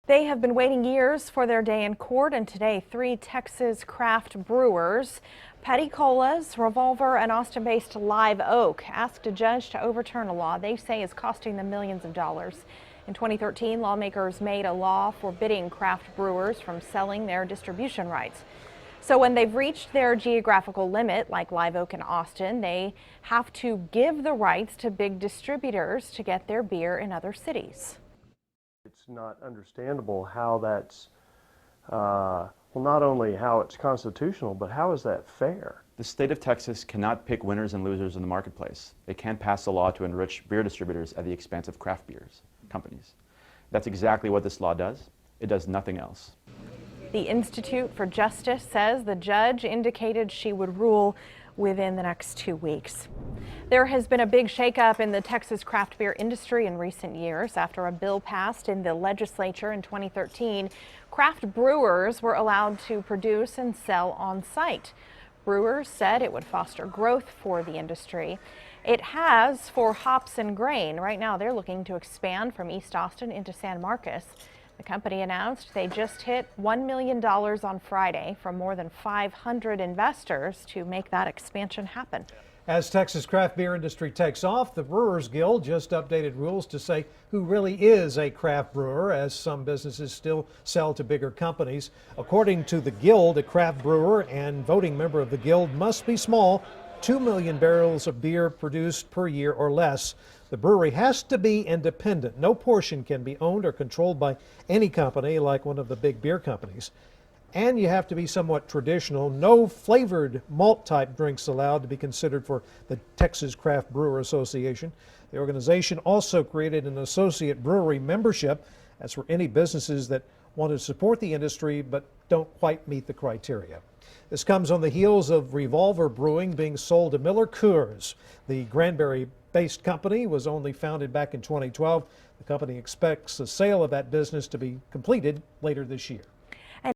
They have been waiting years for their day in court, and today 3 Texas craft brewers, Peticolas, Revolver, and Austin-based Live Oak, asked a judge to overturn a law they say is costing them millions of dollars. In 2013, lawmakers made a law forbidding craft brewers from selling their distribution rights. So when they've reached their geographical limit, like Live Oak and Austin, they have to give the rights to big distributors to get their beer in other cities. It's not understandable how that's, well, not only how it's constitutional, but how is that fair? The state of Texas cannot pick winners and losers in the marketplace. They can't pass a law to enrich beer distributors at the expense of craft beers companies. That's exactly what this law does. It does nothing else. The Institute for Justice says the judge indicated she would rule within the next 2 weeks. There has been a big shakeup in the Texas craft beer industry in recent years. After a bill passed in the legislature in 2013, craft brewers were allowed to produce and sell on site. Brewers said it would foster growth for the industry. It has for hops and grain. Right now they're looking to expand from East Austin into San Marcos. The company announced they just hit $1 million on Friday from more than 500 investors to make that expansion happen. As Texas craft beer industry takes off, the Brewers Guild just updated rules to say who really is a craft brewer, as some businesses still sell to bigger companies. According to the Guild, a craft brewer and voting member of the Guild must be small, 2 million barrels of beer produced per year or less. The brewery has to be independent. No portion can be owned or controlled by any company like one of the big beer companies. And you have to be somewhat traditional. No flavored malt type drinks allowed to be considered for the Texas Craft Brewer Association. The organization also created an associate brewery membership. That's for any businesses that want to support the industry but don't quite meet the criteria. This comes on the heels of Revolver Brewing being sold to Miller Coors. The Granbury-based company was only founded back in 2012. The company expects the sale of that business to be completed later this year.